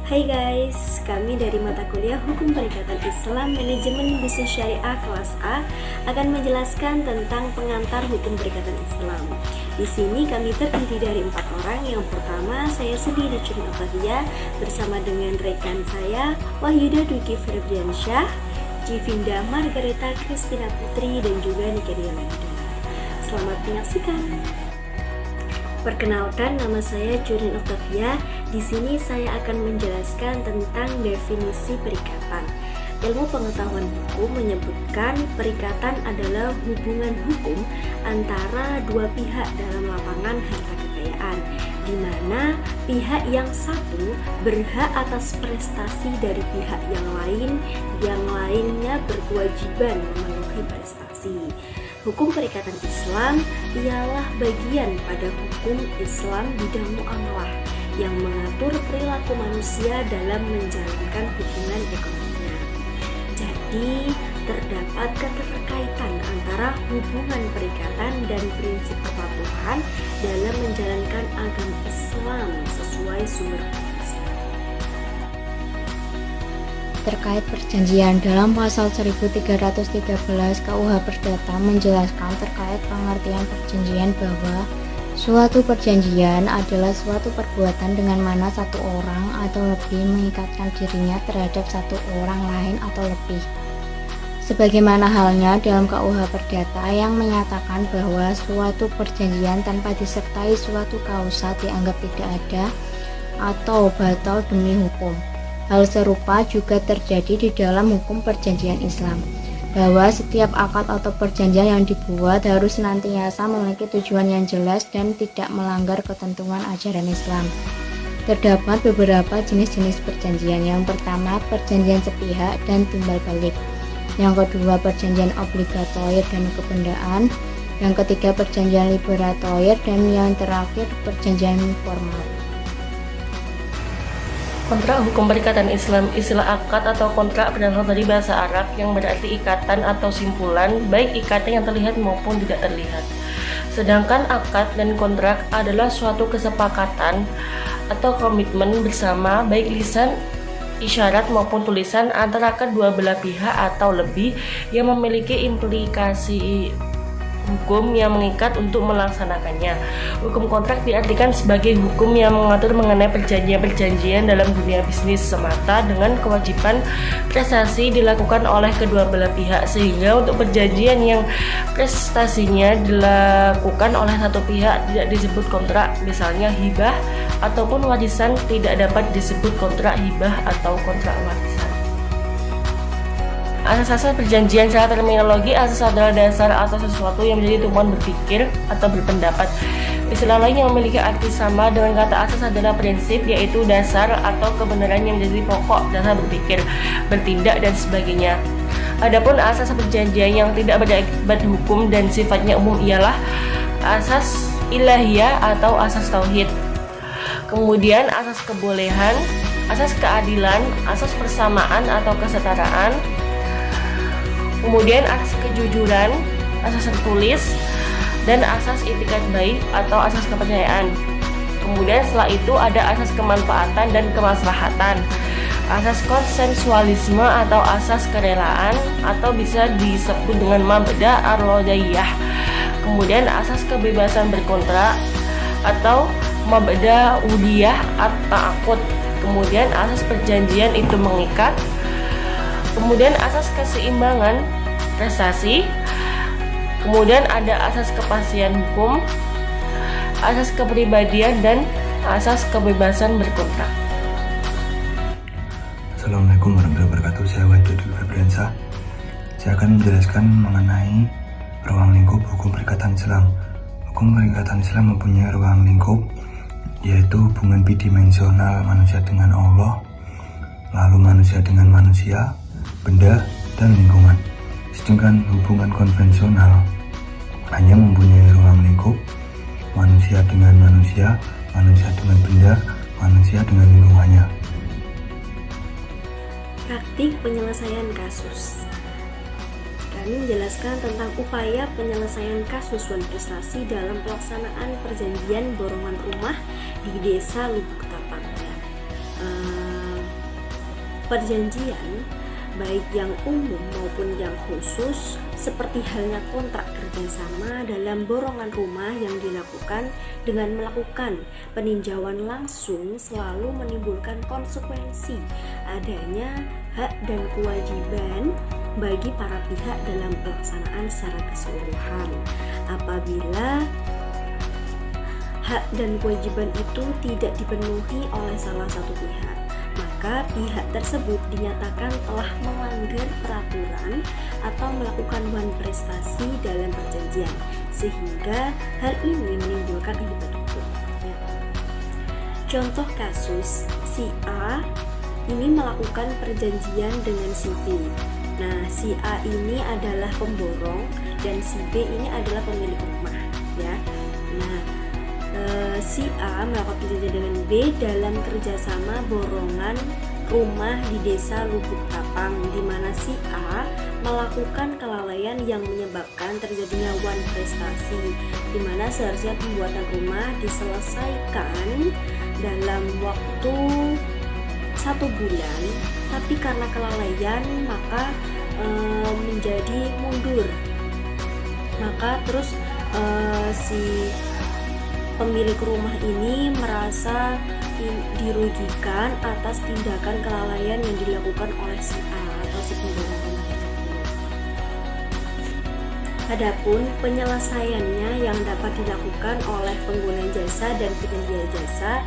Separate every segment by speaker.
Speaker 1: Hai guys, kami dari mata kuliah Hukum Perikatan Islam Manajemen Bisnis Syariah kelas A akan menjelaskan tentang pengantar Hukum Perikatan Islam. Di sini kami terdiri dari 4 orang. Yang pertama, saya sendiri Curin Octavia bersama dengan rekan saya Wahyuda Dwiki Ferdiansyah, Jivinda Margareta Kristina Putri, dan juga Nikeria Lenda. Selamat menyaksikan. Perkenalkan, nama saya Curin Octavia. Di sini saya akan menjelaskan tentang definisi perikatan. Ilmu pengetahuan hukum menyebutkan perikatan adalah hubungan hukum antara dua pihak dalam lapangan harta kekayaan, di mana pihak yang satu berhak atas prestasi dari pihak yang lainnya berkewajiban memenuhi prestasi. Hukum perikatan Islam ialah bagian pada hukum Islam bidang muamalah yang mengatur perilaku manusia dalam menjalankan hubungan ekonominya. Jadi, terdapat keterkaitan antara hubungan perikatan dan prinsip kepatuhan dalam menjalankan agama Islam sesuai sumber hadis.
Speaker 2: Terkait perjanjian, dalam pasal 1313 KUH Perdata menjelaskan terkait pengertian perjanjian bahwa suatu perjanjian adalah suatu perbuatan dengan mana satu orang atau lebih mengikatkan dirinya terhadap satu orang lain atau lebih. Sebagaimana halnya dalam KUH Perdata yang menyatakan bahwa suatu perjanjian tanpa disertai suatu kausa dianggap tidak ada atau batal demi hukum. Hal serupa juga terjadi di dalam hukum perjanjian Islam, bahwa setiap akad atau perjanjian yang dibuat harus senantiasa memiliki tujuan yang jelas dan tidak melanggar ketentuan ajaran Islam. Terdapat beberapa jenis-jenis perjanjian. Yang pertama, perjanjian sepihak dan timbal balik. Yang kedua, perjanjian obligatoir dan kebendaan. Yang ketiga, perjanjian liberatoir, dan yang terakhir, perjanjian formal.
Speaker 3: Kontrak hukum perikatan Islam, istilah akad atau kontrak berasal dari bahasa Arab yang berarti ikatan atau simpulan, baik ikatan yang terlihat maupun tidak terlihat. Sedangkan akad dan kontrak adalah suatu kesepakatan atau komitmen bersama, baik lisan, isyarat maupun tulisan antara kedua belah pihak atau lebih yang memiliki implikasi hukum yang mengikat untuk melaksanakannya. Hukum kontrak diartikan sebagai hukum yang mengatur mengenai perjanjian-perjanjian dalam dunia bisnis semata dengan kewajiban prestasi dilakukan oleh kedua belah pihak, sehingga untuk perjanjian yang prestasinya dilakukan oleh satu pihak tidak disebut kontrak, misalnya hibah ataupun warisan tidak dapat disebut kontrak hibah atau kontrak warisan. Asas-asas perjanjian secara terminologi, asas adalah dasar atau sesuatu yang menjadi tumpuan berpikir atau berpendapat. Istilah lain yang memiliki arti sama dengan kata asas adalah prinsip, yaitu dasar atau kebenaran yang menjadi pokok dasar berpikir, bertindak, dan sebagainya. Adapun asas perjanjian yang tidak berakibat hukum dan sifatnya umum ialah asas ilahiyah atau asas tauhid. Kemudian asas kebolehan, asas keadilan, asas persamaan atau kesetaraan. Kemudian asas kejujuran, asas tertulis, dan asas itikat baik atau asas kepercayaan. Kemudian setelah itu ada asas kemanfaatan dan kemaslahatan, asas konsensualisme atau asas kerelaan atau bisa disebut dengan mabda ar-rojaiyah. Kemudian asas kebebasan berkontrak atau mabda udiyah at-ta'aqud. Kemudian asas perjanjian itu mengikat. Kemudian asas keseimbangan prestasi. Kemudian ada asas kepastian hukum, asas kepribadian, dan asas kebebasan berkontrak.
Speaker 4: Assalamualaikum warahmatullahi wabarakatuh. Saya Wahyuda Dwiki Ferdiansyah. Saya akan menjelaskan mengenai ruang lingkup hukum perikatan Islam. Hukum perikatan Islam mempunyai ruang lingkup, yaitu hubungan bidimensional manusia dengan Allah, lalu manusia dengan manusia, benda, dan lingkungan. Sedangkan hubungan konvensional hanya mempunyai ruang lingkup manusia dengan manusia, manusia dengan benda, manusia dengan lingkungannya.
Speaker 1: Praktik penyelesaian kasus. Kami menjelaskan tentang upaya penyelesaian kasus wan prestasi dalam pelaksanaan perjanjian borongan rumah di desa Lubuk Tapak. Perjanjian, baik yang umum maupun yang khusus, seperti halnya kontrak kerjasama dalam borongan rumah yang dilakukan dengan melakukan peninjauan langsung, selalu menimbulkan konsekuensi adanya hak dan kewajiban bagi para pihak dalam pelaksanaan secara keseluruhan. Apabila hak dan kewajiban itu tidak dipenuhi oleh salah satu pihak, maka pihak tersebut dinyatakan telah melanggar peraturan atau melakukan prestasi dalam perjanjian, sehingga hal ini menimbulkan akibat hukum. Contoh kasus, si A ini melakukan perjanjian dengan si B. Nah, si A ini adalah pemborong dan si B ini adalah pemilik rumah, ya. Nah, si A melakukan perjanjian dengan B dalam kerjasama borongan rumah di desa Lubuk Tapang, di mana si A melakukan kelalaian yang menyebabkan terjadinya prestasi, di mana seharusnya pembuatan rumah diselesaikan dalam waktu 1 bulan, tapi karena kelalaian maka menjadi mundur. Maka terus si pemilik rumah ini merasa dirugikan atas tindakan kelalaian yang dilakukan oleh si A atau si pemborong rumah tersebut. Adapun penyelesaiannya yang dapat dilakukan oleh pengguna jasa dan penyedia jasa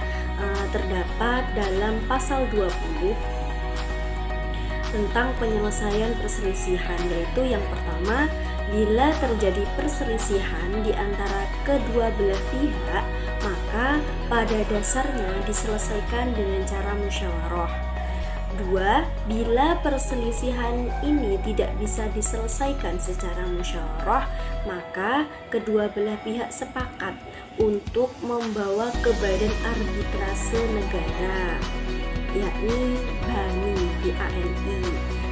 Speaker 1: terdapat dalam pasal 20 tentang penyelesaian perselisihan, yaitu yang pertama, bila terjadi perselisihan di antara kedua belah pihak, maka pada dasarnya diselesaikan dengan cara musyawarah. 2. Bila perselisihan ini tidak bisa diselesaikan secara musyawarah, maka kedua belah pihak sepakat untuk membawa ke Badan Arbitrase Negara, yakni BANI.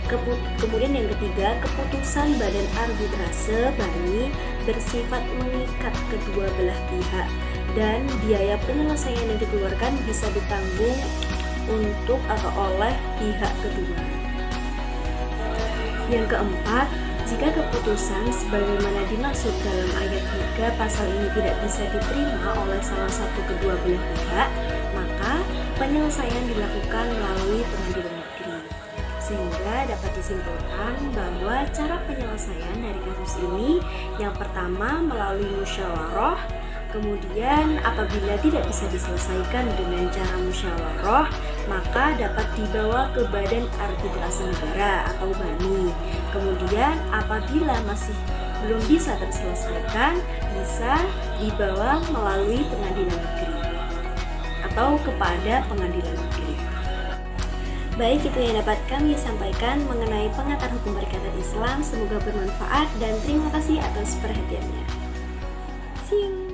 Speaker 1: Kemudian yang ketiga, keputusan Badan Arbitrase BANI bersifat mengikat kedua belah pihak dan biaya penyelesaian yang dikeluarkan bisa ditanggung untuk atau oleh pihak kedua. Yang keempat, jika keputusan sebagaimana dimaksud dalam ayat 3 pasal ini tidak bisa diterima oleh salah satu kedua belah pihak, maka penyelesaian dilakukan melalui pengadilan negeri. Sehingga dapat disimpulkan bahwa cara penyelesaian dari kasus ini yang pertama melalui musyawarah, kemudian apabila tidak bisa diselesaikan dengan cara musyawarah, maka dapat dibawa ke Badan Arbitrase Negara atau BANI. Kemudian apabila masih belum bisa terselesaikan, bisa dibawa melalui pengadilan negeri atau kepada pengadilan negeri. Baik, itu yang dapat kami sampaikan mengenai pengantar hukum perikatan Islam. Semoga bermanfaat dan terima kasih atas perhatiannya. See you.